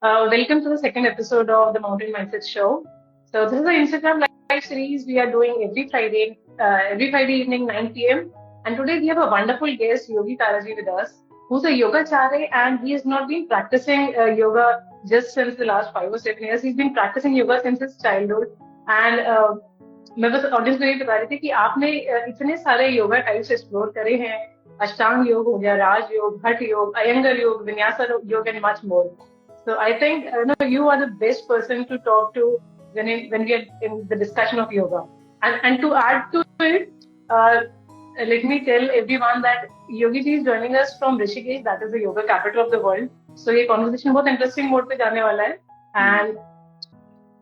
Welcome to the second episode of the Mountain Mindset Show. So this is an Instagram live series we are doing every Friday evening 9 p.m. And today we have a wonderful guest, Yogi Taraji, with us, who's a yogacharya, and he has not been practicing yoga just since the last 5 or 7 years. He's been practicing yoga since his childhood. And मैं बस audience को ये बता रही थी कि आपने इतने सारे योगा टाइप्स एक्सप्लोर करे हैं. अष्टांग योग हो गया, राज योग, हठ योग, अयंगर योग, विन्यासा योग, and much more. So I think you are the best person to talk to when we are in the discussion of yoga. And to add to it, let me tell everyone that Yogi ji is joining us from Rishikesh, that is the yoga capital of the world. So ये conversation बहुत interesting mode पे जाने वाला है. And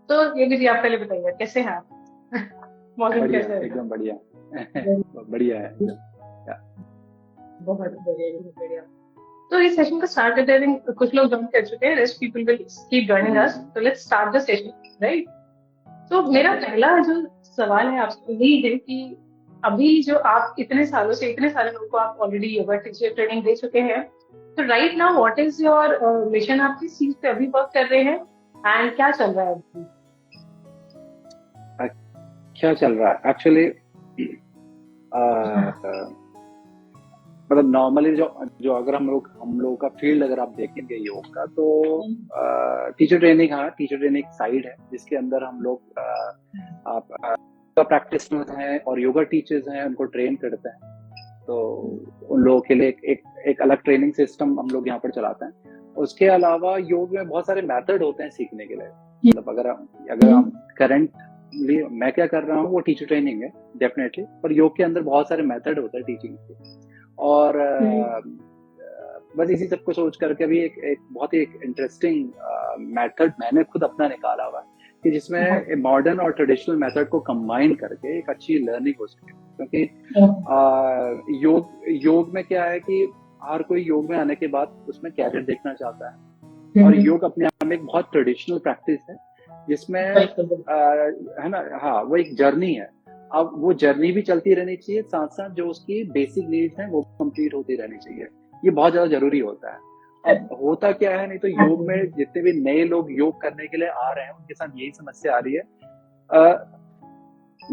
तो योगी जी आप पहले बताइए कैसे हैं आप? मौसम कैसे है? एकदम बढ़िया. बढ़िया है. बहुत बढ़िया. तो इस सेशन का स्टार्ट करते हैं. कुछ लोग ज्वाइन कर चुके हैं, rest people will keep joining us. So let's start the session, right? तो मेरा पहला जो सवाल है आपसे यही है कि अभी जो आप इतने सालों से इतने सारे लोगों को आप ऑलरेडी योगा टीचर ट्रेनिंग दे चुके हैं, तो right now what is your mission? आप किस चीज पे अभी वर्क कर रहे हैं एंड क्या चल रहा है अभी? क्या चल रहा है एक्चुअली, मतलब नॉर्मली जो अगर हम लोग का फील्ड अगर आप देखेंगे योग का, तो टीचर ट्रेनिंग, हाँ टीचर ट्रेनिंग साइड है जिसके अंदर हम लोग आप प्रैक्टिशनर्स हैं और योगा टीचर्स हैं, उनको ट्रेन करते हैं. तो उन लोगों के लिए एक अलग ट्रेनिंग सिस्टम हम लोग यहाँ पर चलाते हैं. उसके अलावा योग में बहुत सारे मेथड होते हैं सीखने के लिए. मतलब अगर हम करंटली मैं क्या कर रहा हूँ वो टीचर ट्रेनिंग है डेफिनेटली, पर योग के अंदर बहुत सारे मेथड होते हैं टीचिंग के. और बस इसी सब को सोच करके भी एक बहुत ही इंटरेस्टिंग मेथड मैंने खुद अपना निकाला हुआ है कि जिसमें मॉडर्न और ट्रेडिशनल मेथड को कंबाइन करके एक अच्छी लर्निंग हो सके. क्योंकि योग में क्या है कि हर कोई योग में आने के बाद उसमें कैरियर देखना चाहता है, और योग अपने आप में एक बहुत ट्रेडिशनल प्रैक्टिस है जिसमें है ना, हाँ वो एक जर्नी है. अब वो जर्नी भी चलती रहनी चाहिए, साथ साथ जो उसकी बेसिक नीड्स हैं वो कंप्लीट होती रहनी चाहिए. ये बहुत ज्यादा जरूरी होता है. अब होता क्या है, नहीं तो योग में जितने भी नए लोग योग करने के लिए आ रहे हैं उनके साथ यही समस्या आ रही है.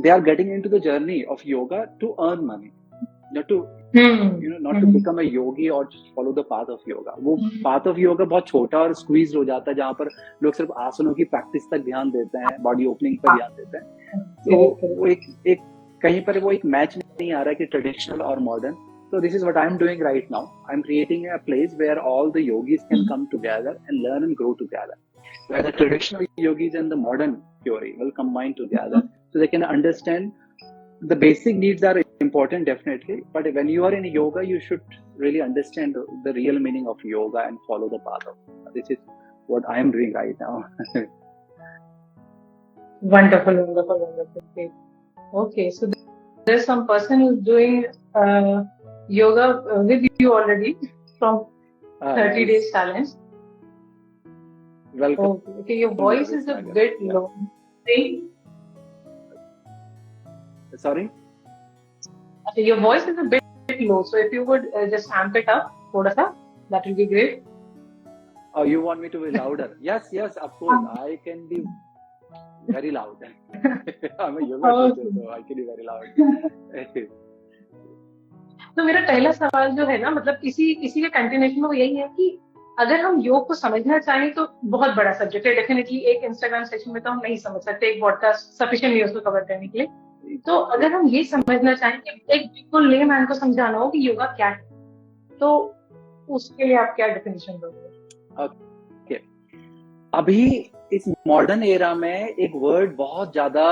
They are getting into the journey of yoga to earn money, not to become a yogi or just follow the path of yoga. वो path of yoga बहुत छोटा और squeezed हो जाता है, जहाँ पर लोग सिर्फ आसनों की प्रैक्टिस तक ध्यान देते हैं, बॉडी ओपनिंग पर ध्यान देते हैं. तो वो एक कहीं पर वो एक मैच नहीं आ रहा है कि ट्रेडिशनल और modern. So this is what I'm doing right now. I'm creating a place where all the yogis can come together and learn and grow together, where the traditional yogis and the modern theory will combine together, so they can understand the basic needs are important definitely, but when you are in yoga you should really understand the real meaning of yoga and follow the path of yoga. This is what I am doing right now. Wonderful. Okay, so there's some person who's doing yoga with you already from 30 days challenge. Welcome. Okay, your voice is a bit low. Sorry? Your voice is a bit low, so if you would just amp it up, thoda sa, that will be great. Oh, you want me to be louder? Yes, of course. I can be very loud. I'm a yoga teacher, so I can be very loud. तो मेरा पहला सवाल जो है ना, मतलब इसी के कंटिन्यूएशन में वो यही है कि अगर हम योग को समझना चाहें तो बहुत बड़ा सब्जेक्ट है. डेफिनेटली एक इंस्टाग्राम सेशन में तो हम नहीं समझ सकते, एक पॉडकास्ट सफिशिएंट नहीं उसको कवर करने के लिए. तो अगर हम ये समझना चाहें कि एक बिल्कुल लेमैन को समझाना हो कि योगा क्या है, तो उसके लिए आप क्या डेफिनेशन दोगे? ओके, अभी इस मॉडर्न एरा में एक वर्ड बहुत ज्यादा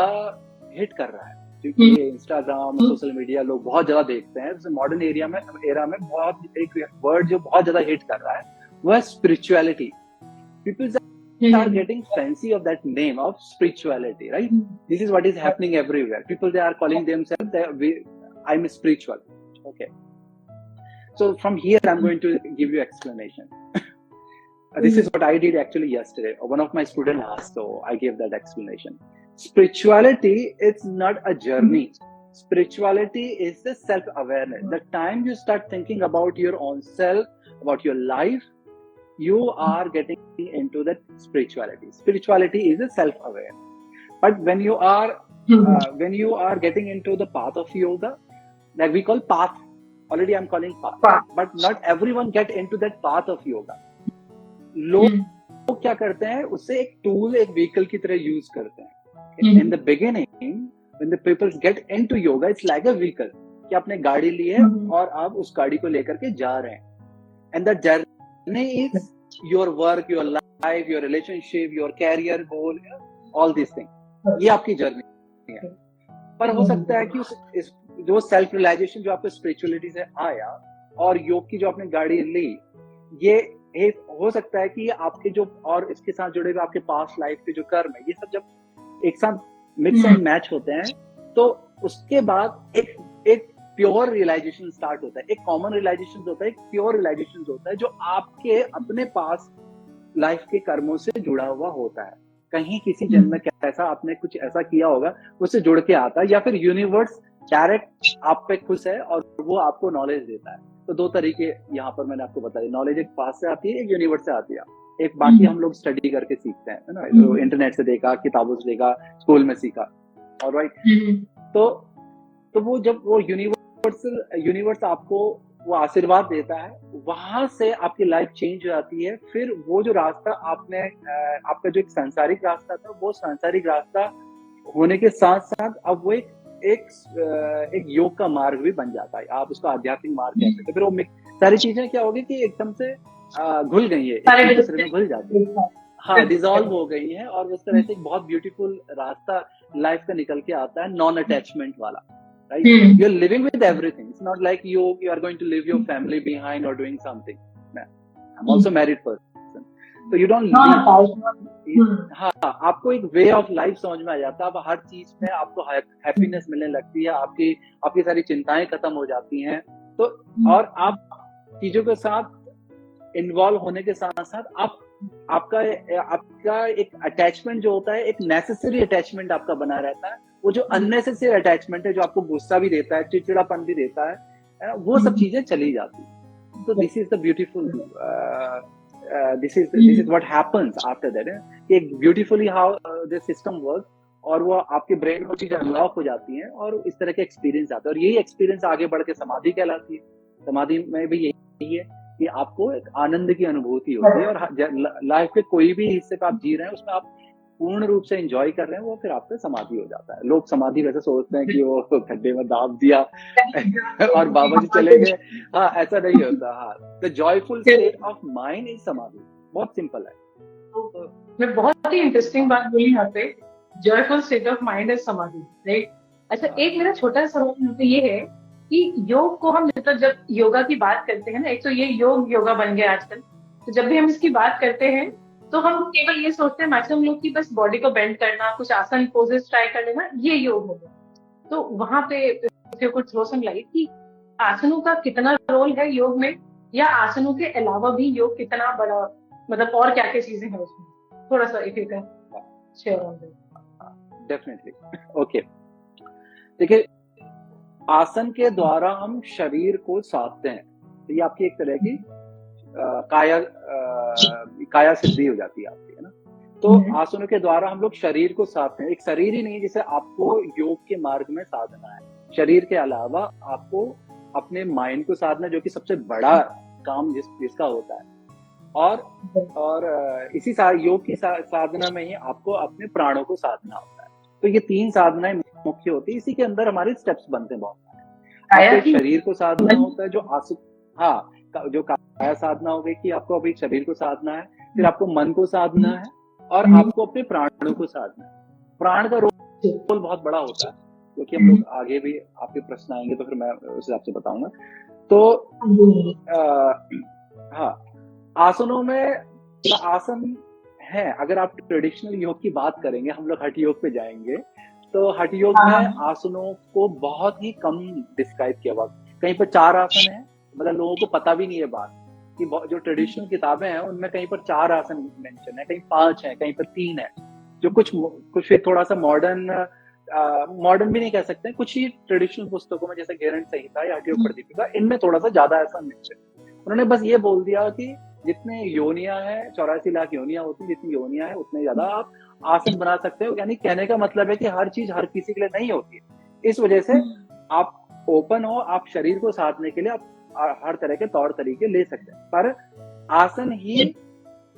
हिट कर रहा है क्योंकि इंस्टाग्राम सोशल मीडिया लोग बहुत ज्यादा देखते हैं. मॉडर्न एरा में बहुत एक वर्ड जो बहुत ज्यादा हिट कर रहा है वो है spirituality. People are getting fancy of that name of spirituality, right? This is what is happening everywhere. People, they are calling themselves I'm spiritual. Okay, so from here I'm going to give you explanation. This is what I did actually yesterday. One of my students asked, so I gave that explanation. Spirituality is not a journey. Spirituality is the self-awareness. The time you start thinking about your own self, about your life, you are getting into that spirituality. Spirituality is a self-aware. But when you are getting into the path of yoga, like we call path, already I'm calling path, but not everyone get into that path of yoga. लोग क्या करते हैं, उससे एक tool, एक vehicle की तरह use करते हैं. In the beginning, when the people get into yoga, it's like a vehicle, कि आपने गाड़ी ली है और आप उस गाड़ी को लेकर के जा रहे हैं. And the journey is your work, your life, your relationship, your career goal, all these things. ये आपकी जर्नी है. पर हो सकता है कि जो सेल्फ रियलाइजेशन जो आपको स्पिरिचुअलिटी से आया और योग की जो आपने गाड़ी ली, ये हो सकता है कि आपके जो और इसके साथ जुड़े हुए आपके पास्ट लाइफ के जो कर्म है, ये सब जब एक साथ मिक्स एंड मैच होते हैं, तो उसके बाद एक प्योर रियलाइजेशन स्टार्ट होता है. एक कॉमन रियलाइजेशन होता है, एक प्योर रियलाइजेशन होता है, जो आपके अपने पास लाइफ के कर्मों से जुड़ा हुआ होता है. कहीं किसी जन्म में कैसा आपने कुछ ऐसा किया होगा, उससे जुड़ के आता है, या फिर यूनिवर्स डायरेक्ट आप पे खुश है और वो आपको नॉलेज देता है. तो दो तरीके यहाँ पर मैंने आपको बताया. नॉलेज एक पास से आती है, एक यूनिवर्स से आती है. एक बाकी हम लोग स्टडी करके सीखते हैं, है ना, तो इंटरनेट से देखा, किताबों से देखा, स्कूल में सीखा. ऑलराइट. तो वो जब वो यूनिवर्स आपको वो आशीर्वाद देता है, वहां से आपकी लाइफ चेंज हो जाती है. फिर वो जो रास्ता आपका जो एक सांसारिक रास्ता था, वो सांसारिक रास्ता होने के साथ साथ अब वो एक योग का मार्ग भी बन जाता है. आप उसको आध्यात्मिक मार्ग कह सकते हैं. फिर वो सारी चीजें क्या होगी कि एकदम से घुल गई है, एक दूसरे में घुल जाती है. हाँ, डिसॉल्व हो गई है. और उस तरह से एक बहुत ब्यूटीफुल रास्ता लाइफ का निकल के आता है, नॉन अटैचमेंट वाला. Right? You're living with everything. It's not like you are going to leave your family behind or doing something. I'm also married person. So you don't leave. हाँ, आपको एक वे ऑफ लाइफ समझ में आ जाता है. अब हर चीज में आपको हैप्पीनेस मिलने लगती है. आपकी सारी चिंताएं खत्म हो जाती हैं. तो और आप चीजों के साथ इन्वॉल्व होने के साथ साथ आपका एक अटैचमेंट जो होता है, एक नेसेसरी अटैचमेंट आपका बना रहता है. वो जो अननेसेसरी अटैचमेंट है, जो आपको गुस्सा भी देता है, चिड़चिड़ापन भी देता है, वो सब चीजें चली जाती है. तो this is the beautiful, this is what happens after that. एक beautifully how the system work, और वो आपके ब्रेन में चीजें अनलॉक हो जाती हैं और इस तरह के एक्सपीरियंस आते हैं. और यही एक्सपीरियंस आगे बढ़ के समाधि कहलाती है. समाधि में भी यही है कि आपको एक आनंद की अनुभूति होती है, और लाइफ के कोई भी हिस्से का आप जी रहे हैं, उसमें आप पूर्ण रूप से एंजॉय कर रहे हैं, वो फिर आपका समाधि हो जाता है. लोग समाधि वैसे सोचते हैं कि वो खड्डे में दाब दिया और बाबा जी चले गए. हाँ, ऐसा नहीं होता. हाँ, the joyful state of mind is समाधि. बहुत सिंपल है. मैं बहुत ही इंटरेस्टिंग बात बोली यहाँ पे, joyful state of mind is समाधि. राइट. अच्छा, एक मेरा छोटा सा सवाल तो ये है कि योग को हम जब योगा की बात करते हैं ना, एक तो ये योगा बन गया आजकल, तो जब भी हम इसकी बात करते हैं तो हम केवल ये सोचते हैं मैक्सिमम लोग की बस बॉडी को बेंड करना, कुछ आसन पोजेस ट्राई कर लेना, ये योग हो गया. तो वहां पे कुछ थ्रो सम लाइट कि आसनों का कितना रोल है योग में, या आसनों के अलावा भी योग कितना बड़ा, मतलब और क्या क्या चीजें हैं उसमें, थोड़ा सा if you can share on that. Definitely. Okay, देखिए, आसन के द्वारा हम शरीर को साधते हैं. तो ये आपकी एक तरह की काया सिद्धि हो जाती है आपकी, है ना. तो आसनों के द्वारा हम लोग शरीर को साधते हैं. एक शरीर ही नहीं जिसे आपको योग के मार्ग में साधना है. शरीर के अलावा आपको अपने माइंड को साधना, जो कि सबसे बड़ा काम जिसका होता है. और इसी योग की साधना में ही आपको अपने प्राणों को साधना होता है. तो ये 3 साधनाएं मुख्य होती है. इसी के अंदर हमारे स्टेप्स बनते हैं बहुत सारे. आपको शरीर को साधना होता है, जो काया साधना हो गई कि आपको अभी शरीर को साधना है. फिर आपको मन को साधना है, और आपको अपने प्राणों को साधना है. प्राण का रोल बहुत बड़ा होता है, क्योंकि हम लोग आगे भी आपके प्रश्न आएंगे तो फिर मैं उस हिसाब से बताऊंगा. तो हाँ, आसनों में आसन है. अगर आप ट्रेडिशनल योग की बात करेंगे, हम लोग हठ योग पे जाएंगे, तो हठ योग में आसनों को बहुत ही कम डिस्क्राइब किया हुआ. कहीं पर 4 आसन है, मतलब लोगों को पता भी नहीं है बात कि जो ट्रेडिशनल किताबें हैं उनमें कहीं पर 4 आसन मेंशन है, कहीं 5 है, कहीं पर 3 है. जो कुछ थोड़ा सा मॉडर्न भी नहीं कह सकते, कुछ ही ट्रेडिशनल पुस्तकों में, जैसे घेरंड संहिता या हठ योग प्रदीपिका, इनमें थोड़ा सा ज्यादा आसन मेंशन. उन्होंने बस ये बोल दिया कि जितने योनियां हैं, 84 लाख योनियां होती हैं, जितनी योनियां हैं उतने ज्यादा आप आसन बना सकते हो। यानी कहने का मतलब है कि हर चीज हर किसी के लिए नहीं होती है। इस वजह से आप ओपन हो, आप शरीर को साधने के लिए आप हर तरह के तौर तरीके ले सकते हैं, पर आसन ही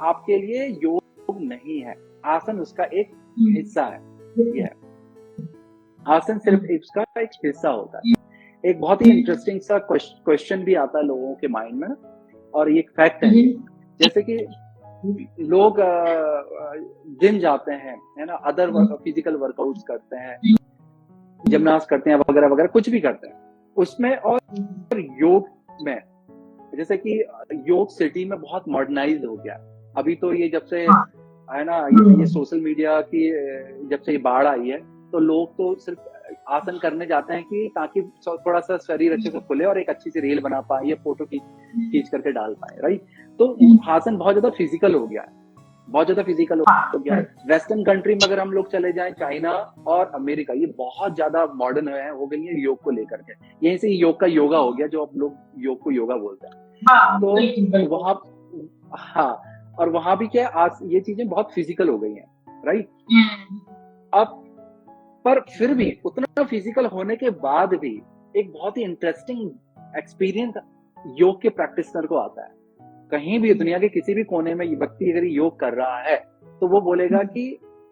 आपके लिए योग नहीं है। आसन उसका एक हिस्सा है। यह आसन सिर्फ उसका एक हिस्सा होता है। एक बहुत ही इंटरेस्टिंग सा क्वेश्चन भी आता है लोगों के माइंड में, और ये एक फैक्ट है, जैसे कि लोग जिम जाते हैं, है ना, अदर फिजिकल वर्कआउट्स करते हैं, जिमनास्ट करते हैं, वगैरह वगैरह कुछ भी करते हैं उसमें, और योग में, जैसे कि योग सिटी में बहुत मॉडर्नाइज्ड हो गया अभी तो। ये जब से है ना, ये सोशल मीडिया की जब से ये बाढ़ आई है, तो लोग तो सिर्फ आसन करने जाते हैं कि ताकि थोड़ा सा शरीर अच्छे से खुले और एक अच्छी सी रील बना पाए या फोटो खींच करके डाल पाए, राइट। तो आसन बहुत ज्यादा फिजिकल हो गया है, बहुत ज्यादा फिजिकल हो गया है। वेस्टर्न कंट्री में अगर हम लोग चले जाएं, चाइना और अमेरिका, ये बहुत ज्यादा मॉडर्न हो गई है योग को लेकर के। यहीं से योग का योगा हो गया, जो अब लोग योग को योगा बोलते हैं। तो वहां, हाँ, और वहां भी क्या आज ये चीजें बहुत फिजिकल हो गई हैं, राइट। अब पर फिर भी उतना फिजिकल होने के बाद भी एक बहुत ही इंटरेस्टिंग एक्सपीरियंस योग के प्रैक्टिशनर को आता है। कहीं भी दुनिया के किसी भी कोने में व्यक्ति अगर योग कर रहा है, तो वो बोलेगा कि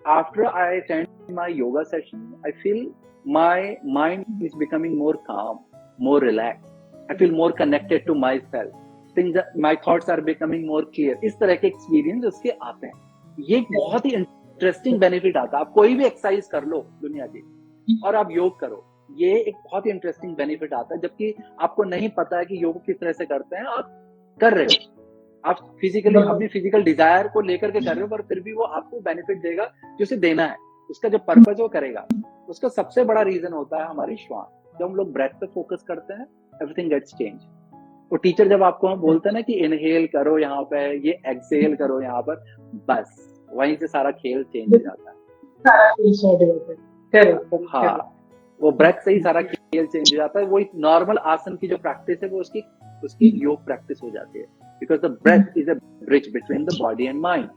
after I attend my yoga session, I feel my mind is becoming more calm, more relax, I feel more connected to my self, things, my thoughts are becoming more clear. इस तरह के एक्सपीरियंस उसके आते हैं। ये बहुत ही इंटरेस्टिंग बेनिफिट आता है। आप कोई भी एक्सरसाइज कर लो दुनिया की और आप योग करो, ये एक बहुत ही इंटरेस्टिंग बेनिफिट आता है, जबकि आपको नहीं पता है कि योग किस तरह से करते हैं, आप कर रहे हो, आप फिजिकली अपनी फिजिकल डिजायर को लेकर के कर रहे हो, पर फिर भी वो आपको बेनिफिट देगा जो उसे देना है, उसका जो पर्पज वो करेगा। उसका सबसे बड़ा रीजन होता है हमारी श्वास। जब हम लोग ब्रेथ पे फोकस करते हैं, एवरीथिंग गेट्स चेंज। वो टीचर जब आपको बोलते हैं ना कि इनहेल करो यहाँ पे, ये एक्सहेल करो यहाँ पर, बस वहीं से सारा खेल चेंज हो जाता है। हाँ, वो ब्रेथ से ही सारा खेल चेंज हो जाता है। वो एक नॉर्मल आसन की जो प्रैक्टिस है, वो उसकी योग प्रैक्टिस हो जाती है, because the breath is a bridge between the body and mind.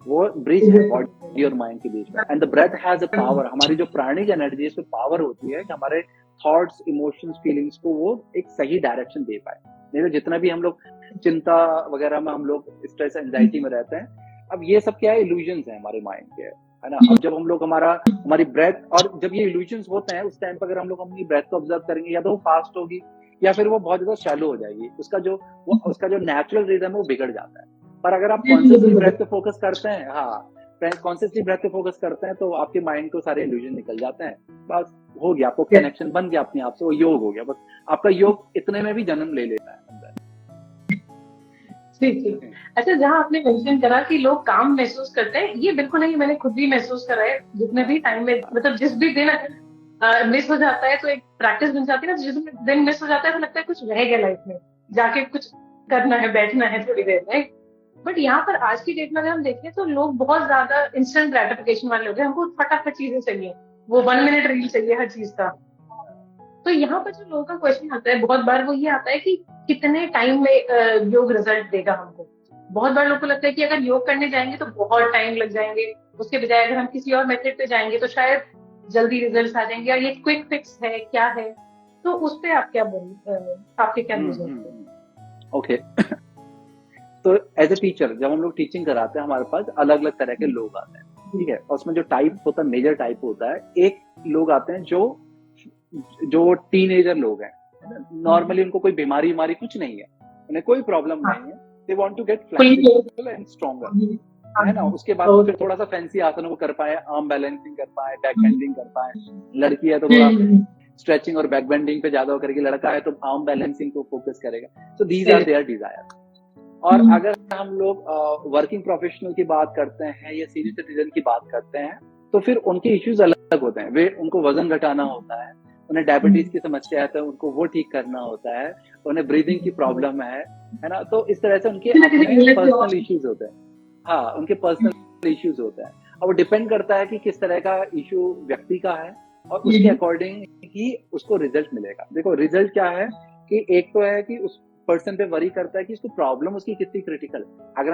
वो ब्रिज है बॉडी और माइंड के बीच में। And the breath has a power. हमारी जो प्राणिक एनर्जी है, इसमें पावर होती है कि हमारे थॉट्स, इमोशंस, फीलिंग्स को वो एक सही डायरेक्शन दे पाए। नहीं तो जितना भी हम लोग चिंता वगैरह में, हम लोग स्ट्रेस एंजाइटी में रहते हैं, अब ये सब क्या है, इल्यूजन्स है हमारे माइंड के, है ना। अब जब हम लोग हमारी ब्रेथ, और जब ये इल्यूजन्स होते हैं, उस टाइम पर अगर हम लोग अपनी ब्रेथ को ऑब्जर्व करेंगे, या तो वो फास्ट होगी या फिर वो बहुत ज्यादा शैलो हो जाएगी। उसका जो नेचुरल रिदम है वो बिगड़ जाता है। पर अगर आप कॉन्शियसली ब्रेथ पे फोकस करते हैं, हाँ, कॉन्शियसली ब्रेथ पे फोकस करते हैं, तो आपके माइंड को सारे इल्यूजन निकल जाते हैं। बस हो गया, आपको कनेक्शन बन गया अपने आप से, वो योग हो गया। बस आपका योग इतने में भी जन्म ले लेता है अंदर। ठीक। अच्छा, जहाँ आपने मेंशन करा कि लोग काम महसूस करते हैं, ये बिल्कुल नहीं, मैंने खुद भी महसूस करा है। जितने भी टाइम में, मतलब जिस भी दिन मिस हो जाता है, तो एक प्रैक्टिस बन जाती है ना। जिस दिन मिस हो जाता है तो लगता है कुछ रह गया लाइफ में, जाके कुछ करना है, बैठना है थोड़ी देर में। बट यहाँ पर आज की डेट में अगर हम देखें, तो लोग बहुत ज्यादा इंस्टेंट ग्रेटिफिकेशन वाले लोग हैं। हमको फटाफट चीजें चाहिए, वो 1 मिनट रील चाहिए हर चीज का। तो यहाँ पर जो लोगों का क्वेश्चन आता है बहुत बार, वो ये आता है कि कितने टाइम में योग रिजल्ट देगा हमको। बहुत बार लोगों को लगता है कि अगर योग करने जाएंगे तो बहुत टाइम लग जाएंगे, उसके बजाय अगर हम किसी और मेथड पे जाएंगे तो शायद जल्दी रिजल्ट आ जाएंगे, और ये क्विक फिक्स है क्या है। तो उस पे आप क्या आपके क्या व्यूज हैं? ओके, तो एज ए टीचर जब हम लोग टीचिंग कराते हैं, हमारे पास अलग अलग तरह के लोग आते हैं, ठीक है। और उसमें जो टाइप होता है, मेजर टाइप होता है, एक लोग आते हैं जो टीनेजर लोग हैं, नॉर्मली उनको कोई बीमारी कुछ नहीं है, उन्हें कोई प्रॉब्लम नहीं है, they want to get flexible and stronger, है ना। उसके बाद फिर थोड़ा सा फैंसी आसनों को कर पाए, आर्म बैलेंसिंग कर पाए, बैक बेंडिंग कर पाए। लड़की है तो थोड़ा स्ट्रेचिंग और बैक बेंडिंग पे ज्यादा करके, लड़का है तो आर्म बैलेंसिंग को फोकस करेगा। So these are their desire. और अगर हम लोग वर्किंग प्रोफेशनल की बात करते हैं या सीनियर सिटीजन की बात करते हैं, तो फिर उनके इश्यूज अलग होते हैं। उनको वजन घटाना होता है, उन्हें डायबिटीज की समस्या है तो उनको वो ठीक करना होता है, उन्हें ब्रीदिंग की प्रॉब्लम है ना। तो इस तरह से उनके अपने पर्सनल इश्यूज होते हैं। हाँ, उनके पर्सनल इश्यूज होते हैं, और वो डिपेंड करता है कि किस तरह का इश्यू व्यक्ति का है, और उसके अकॉर्डिंग ही उसको रिजल्ट मिलेगा। देखो, रिजल्ट क्या है कि एक तो है कि पर्सन पे वरी करता है कि इसको प्रॉब्लम उसकी कितनी क्रिटिकल है। अगर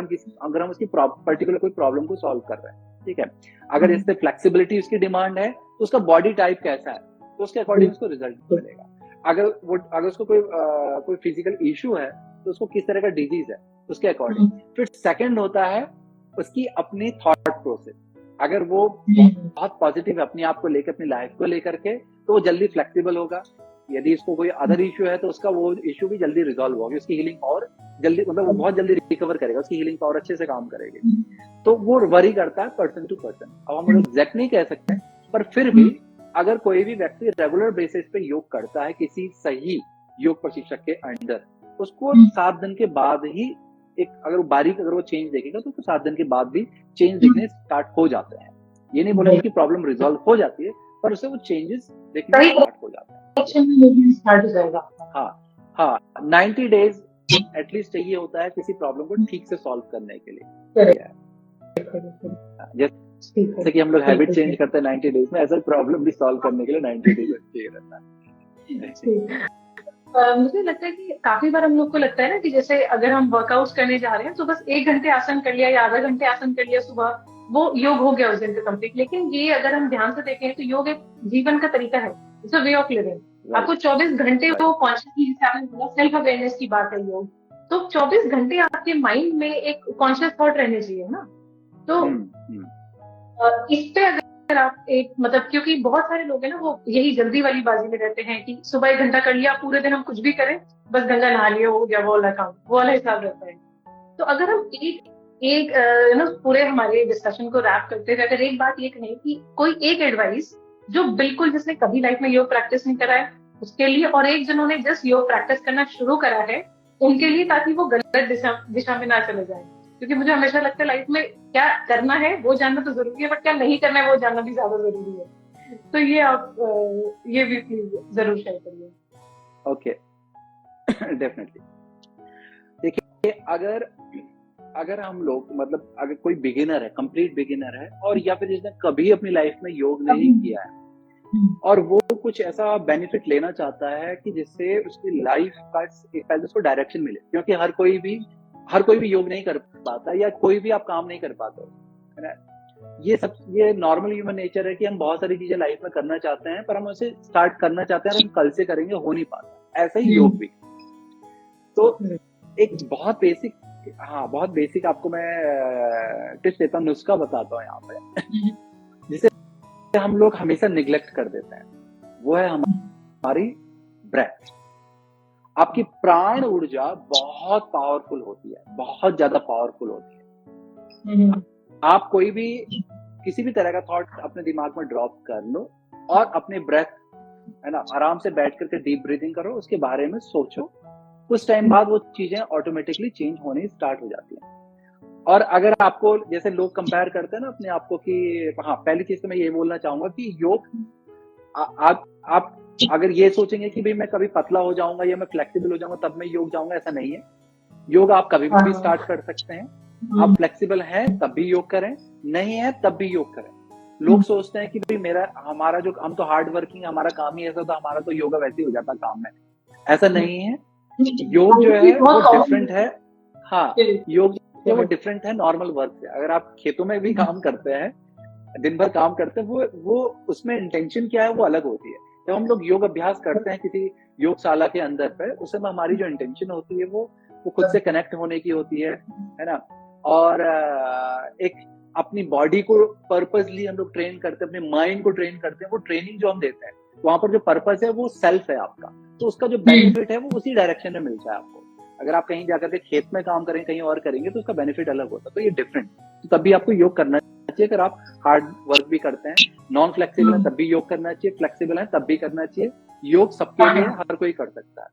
हम उसकी पर्टिकुलर कोई प्रॉब्लम को सॉल्व कर रहे हैं, ठीक है, अगर इससे फ्लेक्सिबिलिटी उसकी डिमांड है तो उसका बॉडी टाइप कैसा है, तो उसके अकॉर्डिंग उसको रिजल्ट मिलेगा। अगर उसको कोई फिजिकल इशू है तो उसको किस तरह का डिजीज है उसके अकॉर्डिंग। फिर सेकंड होता है उसकी अपनी थॉट प्रोसेस। अगर वो बहुत पॉजिटिव है अपने आप को लेकर, अपनी लाइफ को लेकर के, तो वो जल्दी फ्लेक्सिबल होगा। यदि इसको कोई अदर इशू है तो उसका वो इशू भी जल्दी रिजॉल्व होगी, उसकी हीलिंग और जल्दी, मतलब वो बहुत जल्दी रिकवर करेगा, उसकी हीलिंग और अच्छे से काम करेगी। तो वो वरी करता है पर्सन टू पर्सन। अब हम लोग एग्जैक्ट नहीं कह सकते, पर फिर भी अगर कोई भी व्यक्ति रेगुलर बेसिस पे योग करता है किसी सही योग प्रशिक्षक के अंडर, उसको 7 दिन के बाद ही अगर वो चेंज देखेगा तो 7 दिन के बाद भी चेंज दिखने स्टार्ट हो जाते हैं। ये नहीं बोलेंगे कि प्रॉब्लम रिजॉल्व हो जाती है, पर उससे वो चेंजेस दिखने स्टार्ट हो जाते हैं। स्टार्ट हो जाएगा। हाँ 90 डेज एटलीस्ट चाहिए होता है किसी प्रॉब्लम को ठीक से सॉल्व करने के लिए। जैसे कि हम लोग हैबिट चेंज करते हैं 90 डेज में, ऐसा प्रॉब्लम भी सॉल्व करने के लिए 90 डेज चाहिए रहता है। मुझे लगता है कि काफी बार हम लोग को लगता है ना कि जैसे अगर हम वर्कआउट करने जा रहे हैं तो बस 1 घंटे आसन कर लिया या आधा घंटे आसन कर लिया सुबह, वो योग हो गया उस दिन का कंप्लीट। लेकिन ये अगर हम ध्यान से देखें तो योग एक जीवन का तरीका है, it's a way of living. आपको 24 घंटे वो कॉन्शियसली, सेल्फ अवेयरनेस की बात है योग, तो 24 घंटे आपके माइंड में एक कॉन्शियस थॉट रहने चाहिए ना। तो इस पे अगर आप एक मतलब, क्योंकि बहुत सारे लोग हैं ना वो यही जल्दी वाली बाजी में रहते हैं कि सुबह 1 घंटा कर लिया, पूरे दिन हम कुछ भी करें, बस गंगा नहा लिया हो गया, वो वाला काम, वो वाला हिसाब रहता है। तो अगर हम एक पूरे हमारे डिस्कशन को रैप करते हुए अगर एक बात ये कहें कि कोई एक एडवाइस जो बिल्कुल जिसने कभी लाइफ में योग प्रैक्टिस नहीं करा है उसके लिए, और एक जिन्होंने जस्ट योग प्रैक्टिस करना शुरू करा है उनके लिए, ताकि वो गलत दिशा में ना चले जाए। क्योंकि मुझे हमेशा लगता है लाइफ में क्या करना है वो जानना तो जरूरी है, बट क्या नहीं करना है वो जानना भी ज्यादा जरूरी है। तो ये आप ये भी प्लीज जरूर शेयर करिए। Okay, definitely. देखिए, अगर हम लोग, मतलब अगर कोई बिगिनर है, कंप्लीट बिगिनर है, और या फिर जिसने कभी अपनी लाइफ में योग नहीं किया है और वो कुछ ऐसा बेनिफिट लेना चाहता है कि जिससे उसकी लाइफ का पहले उसको डायरेक्शन मिले, क्योंकि हर कोई भी योग नहीं कर पाता या कोई भी आप काम नहीं कर पाते, है ना। ये नॉर्मल ह्यूमन नेचर है कि हम बहुत सारी चीजें लाइफ में करना चाहते हैं, पर हम उसे स्टार्ट करना चाहते हैं और हम कल से करेंगे, हो नहीं पाता। ऐसा ही योग भी। तो एक बहुत बेसिक आपको मैं टिप्स देता हूँ, नुस्खा बताता हूँ यहाँ पे, जिसे हम लोग हमेशा निग्लेक्ट कर देते हैं। वो है हमारी ब्रेथ। आपकी प्राण ऊर्जा बहुत पावरफुल होती है, बहुत ज्यादा पावरफुल होती है। आप किसी भी तरह का थॉट अपने दिमाग में ड्रॉप कर लो और अपने ब्रेथ, है ना, आराम से बैठ करके डीप ब्रीथिंग करो, उसके बारे में सोचो। कुछ टाइम बाद वो चीजें ऑटोमेटिकली चेंज होनी स्टार्ट हो जाती हैं। और अगर आपको, जैसे लोग कंपेयर करते हैं ना अपने आप को कि, हाँ, पहली चीज तो मैं ये बोलना चाहूंगा कि योग, आप अगर ये सोचेंगे कि भाई मैं कभी पतला हो जाऊंगा या मैं फ्लेक्सिबल हो जाऊंगा तब मैं योग जाऊंगा, ऐसा नहीं है। योग आप कभी भी स्टार्ट कर सकते हैं। आप फ्लेक्सिबल हैं तब भी योग करें, नहीं है तब भी योग करें। लोग सोचते हैं कि भाई हम तो हार्ड वर्किंग, हमारा काम ही ऐसा, तो हमारा तो योगा वैसे ही हो जाता काम में। ऐसा नहीं है। योग जो है वो डिफरेंट है। हाँ, योग जो वो डिफरेंट है नॉर्मल वर्क से। अगर आप खेतों में भी काम करते हैं, दिन भर काम करते हैं, वो उसमें इंटेंशन क्या है वो अलग होती है। जब हम लोग योग अभ्यास करते हैं किसी योगशाला के अंदर पे, उस समय हमारी जो इंटेंशन होती है वो खुद से कनेक्ट होने की होती है ना। और एक अपनी बॉडी को पर्पसली हम लोग ट्रेन करते हैं, अपने माइंड को ट्रेन करते हैं। वो ट्रेनिंग जो हम देते हैं वहां पर जो पर्पस है वो सेल्फ है आपका, तो उसका जो बेनिफिट है वो उसी डायरेक्शन में मिलता है आपको। अगर आप कहीं जाकर के खेत में काम करें, कहीं और करेंगे, तो उसका बेनिफिट अलग होता है। तो ये डिफरेंट, तो तभी आपको योग करना चाहिए। अगर आप हार्ड वर्क भी करते हैं, नॉन फ्लेक्सिबल है तब भी योग करना चाहिए, फ्लेक्सिबल है तब भी करना चाहिए। योग सबके लिए, हर कोई कर सकता है।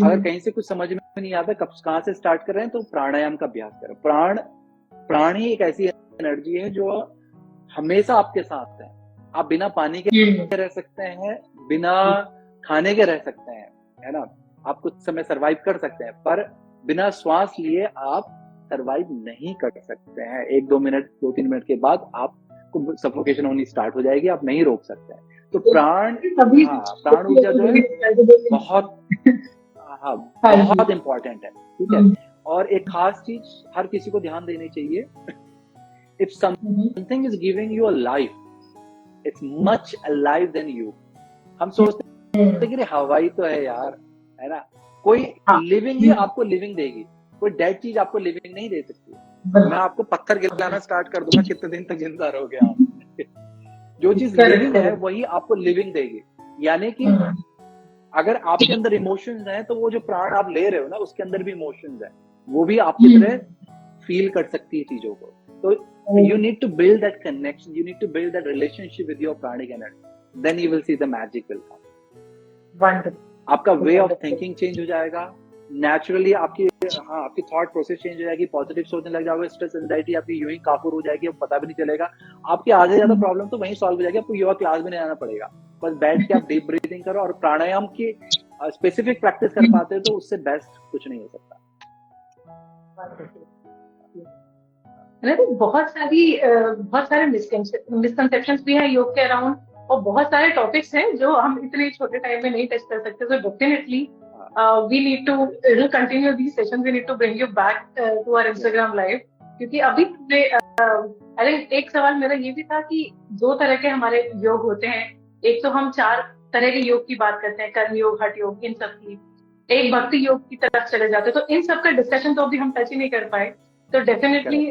अगर कहीं से कुछ समझ में नहीं आता कहाँ से स्टार्ट कर रहे हैं, तो प्राणायाम का अभ्यास करें। प्राण ही एक ऐसी एनर्जी है जो हमेशा आपके साथ है। आप बिना पानी के रह सकते हैं, बिना खाने के रह सकते हैं, है ना। आप कुछ समय सरवाइव कर सकते हैं, पर बिना श्वास लिए आप सरवाइव नहीं कर सकते हैं। 1-2 मिनट, 2-3 मिनट के बाद आपको सफोकेशन होनी स्टार्ट हो जाएगी, आप नहीं रोक सकते हैं। तो प्राण ऊर्जा जो है बहुत हाँ हाँ जी। बहुत इम्पोर्टेंट है, ठीक है। और एक खास चीज हर किसी को ध्यान देनी चाहिए, if something is giving you a life, it's much alive than you. हम सोचते हैं कि हवाई तो है यार, है ना, कोई हाँ। लिविंग ही आपको लिविंग देगी, कोई डेड चीज आपको लिविंग नहीं दे सकती। मैं आपको पत्थर गिराना स्टार्ट कर दूंगा, कितने दिन तक जिंदा रहोगे आप? जो चीज लिविंग है वही आपको लिविंग देगी। यानी कि अगर आपके अंदर इमोशंस हैं तो वो जो प्राण आप ले रहे हो ना उसके अंदर भी इमोशंस है, वो भी आपकी तरह फील कर सकती है चीजों को। तो you need to build that connection, you need to build that relationship with your pranic energy, then you will see the magic will come. आपका वे ऑफ थिंकिंग चेंज हो जाएगा नेचुरली, आपकी आपकी थॉट प्रोसेस चेंज हो जाएगी, positive सोचने लग जाओगे, स्ट्रेस एंजाइटी आपकी यूं ही काफूर हो जाएगी, अब पता भी नहीं चलेगा। आपकी आधे ज्यादा प्रॉब्लम तो वहीं सॉल्व हो जाएगी, आपको योगा क्लास भी नहीं आना पड़ेगा, बस बैठ के आप डीप ब्रीथिंग करो और प्राणायाम की स्पेसिफिक प्रैक्टिस कर पाते हो तो उससे बेस्ट कुछ नहीं हो सकता। बहुत सारे मिसकंसेप्शंस भी हैं योग के अराउंड, और बहुत सारे टॉपिक्स हैं जो हम इतने छोटे टाइम में नहीं टच कर सकते। So definitely we need to continue these sessions, we need to bring you back to our Instagram live, क्योंकि अभी आई थिंक एक सवाल मेरा ये भी था कि 2 तरह के हमारे योग होते हैं। एक तो हम 4 तरह के योग की बात करते हैं, कर्म योग, हठ योग, इन सब की। एक भक्ति योग की तरफ चले जाते हैं, तो इन सब का डिस्कशन तो अभी हम टच ही नहीं कर पाए। So definitely,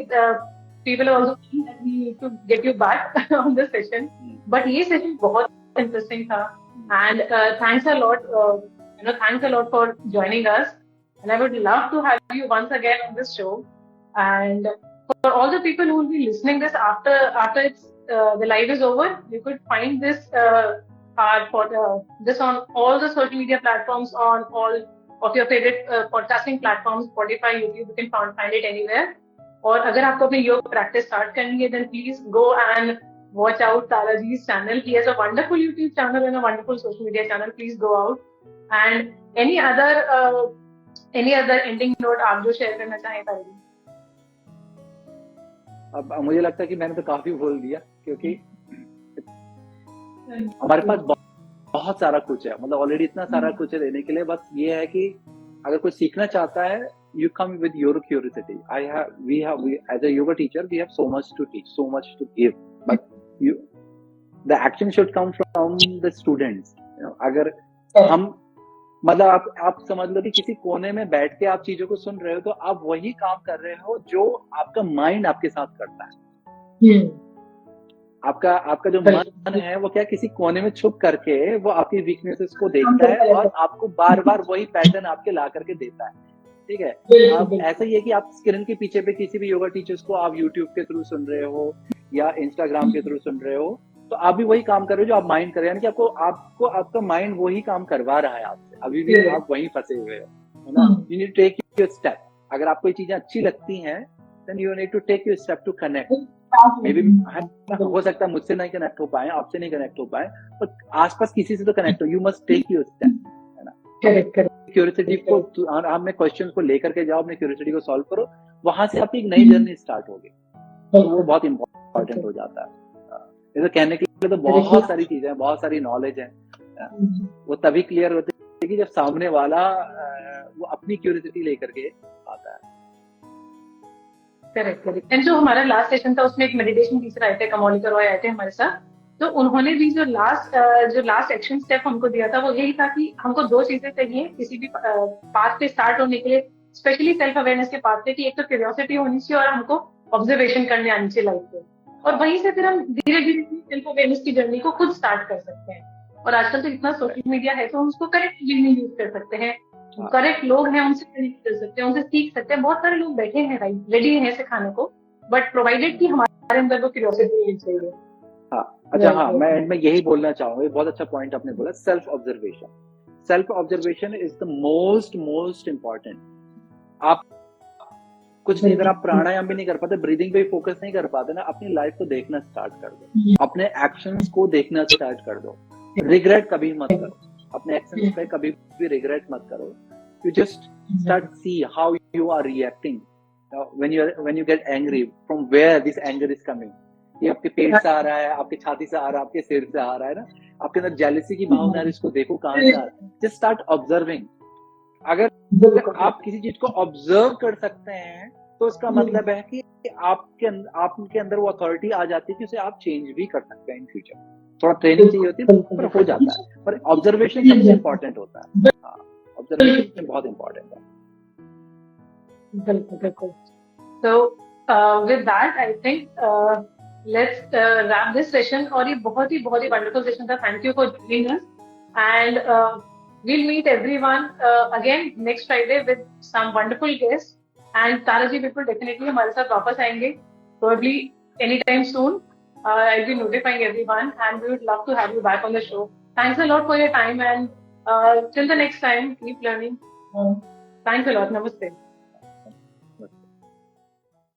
people are also keen that we need to get you back on this session. But ये session बहुत interesting था, and thanks a lot, thanks a lot for joining us. And I would love to have you once again on this show. And for all the people who will be listening this after the live is over, you could find this this on all the social media platforms, on all of your favorite podcasting platforms, Spotify, YouTube, you can find it anywhere. और अगर आपको अपनी योग practice start करनी है, then please go and watch out Taraji's channel. He has a wonderful YouTube channel and a wonderful social media channel. Please go out. And any other ending note आप जो share करना चाहें Taraji? अब मुझे लगता है कि मैंने तो काफी बोल दिया, क्योंकि हमारे पास बहुत सारा कुछ है, मतलब ऑलरेडी इतना सारा कुछ है देने के लिए। बस ये है कि अगर कोई सीखना चाहता है, you come with your curiosity. We as a yoga teacher, we have so much to teach, so much to give, but the action should come from the students. अगर हम मतलब आप समझ लो कि किसी कोने में बैठ के आप चीजों को सुन रहे हो, तो आप वही काम कर रहे हो जो आपका माइंड आपके साथ करता है। आपका जो मन है वो क्या किसी कोने में छुप करके वो आपकी वीकनेसेस को देखता है और आपको बार बार वही पैटर्न आपके ला करके देता है, ठीक है। अब ऐसा ही है कि आप स्क्रीन के पीछे पे किसी भी योगा टीचर्स को आप यूट्यूब के थ्रू सुन रहे हो या इंस्टाग्राम के थ्रू सुन रहे हो, तो आप भी वही काम कर रहे हो जो आप माइंड कर रहे हो, यानी कि आपका माइंड वही काम करवा रहा है आपसे, अभी भी आप वहीं फंसे हुए हो, है ना। You need to take your step. अगर आपको ये चीजें अच्छी लगती हैं, then you need to take your step to connect. Maybe हो सकता है मुझसे नहीं कनेक्ट हो पाए, आपसे नहीं कनेक्ट हो पाए, पर आसपास किसी से तो कनेक्ट हो। You must take your step, है ना। क्यूरियोसिटी को आपने क्वेश्चन को लेकर के जाओ, अपने क्यूरियोसिटी को सॉल्व करो, वहां से आपकी एक नई जर्नी स्टार्ट होगी, तो वो बहुत इंपॉर्टेंट हो जाता है। जैसे कहने के लिए तो बहुत सारी चीजें हैं, बहुत सारी नॉलेज है, वो तभी क्लियर होती है कि जब सामने वाला वो अपनी क्यूरियोसिटी लेकर के आता है। करेक्ट। एंड जो हमारा लास्ट सेशन था उसमें एक मेडिटेशन टीचर आए थे, कमोलिका रॉय आए थे हमारे साथ, तो उन्होंने भी जो लास्ट एक्शन स्टेप हमको दिया था वो यही था कि हमको 2 चीजें चाहिए किसी भी पाथ पे स्टार्ट होने के लिए, स्पेशली सेल्फ अवेयरनेस के पाथ पे, कि एक तो क्यूरियोसिटी होनी चाहिए और हमको ऑब्जर्वेशन करने आनी चाहिए लाइफ पे, और वहीं से फिर हम धीरे धीरे सेल्फ अवेयरनेस की जर्नी को खुद स्टार्ट कर सकते हैं। और आजकल तो इतना सोशल मीडिया है तो हम उसको करेक्ट वे में यूज कर सकते हैं, करेक्ट लोग हैं उनसे कनेक्ट कर सकते हैं, उनसे सीख सकते हैं। बहुत सारे लोग बैठे हैं रेडी हैं सिखाने को, बट प्रोवाइडेड कि हमारे अंदर वो क्यूरियोसिटी होनी चाहिए। अच्छा, हाँ, मैं यही बोलना चाहूंगा, ये बहुत अच्छा पॉइंट आपने बोला, self observation is the most important. आप कुछ नहीं, अगर आप प्राणायाम भी नहीं कर पाते, ब्रीदिंग पे फोकस नहीं कर पाते ना, अपनी लाइफ को देखना स्टार्ट कर दो, अपने एक्शंस को देखना स्टार्ट कर दो। रिग्रेट कभी मत करो, अपने एक्शंस पे कभी भी रिग्रेट मत करो। You just start see how you are reacting when you get angry, from where this anger is coming. ये आपके पेट से आ रहा है, आपके छाती से आ रहा है, आपके सिर से आ रहा है ना, आपके अंदर जेलसी की भावना है, इसको देखो कहाँ से आ रहा है। Just start observing, अगर बिल्कुल आप किसी चीज को ऑब्जर्व कर सकते हैं तो इसका मतलब है कि आपके अंदर वो अथॉरिटी आ जाती है कि उसे आप चेंज भी कर सकते हैं इन फ्यूचर। थोड़ा ट्रेनिंग चाहिए होती है बिल्कुल पर हो जाता है, पर ऑब्जर्वेशन सबसे इम्पोर्टेंट होता है। ऑब्जर्वेशन बहुत इम्पोर्टेंट है। बिल्कुल बिल्कुल। So with that, I think let's wrap this session. और ये बहुत ही wonderful session था. Thank you for joining us. And we'll meet everyone again next Friday with some wonderful guests. And Taraji people definitely हमारे साथ वापस आएंगे. Probably anytime soon. I'll be notifying everyone, and we would love to have you back on the show. Thanks a lot for your time, and till the next time, keep learning. Thanks a lot. Namaste.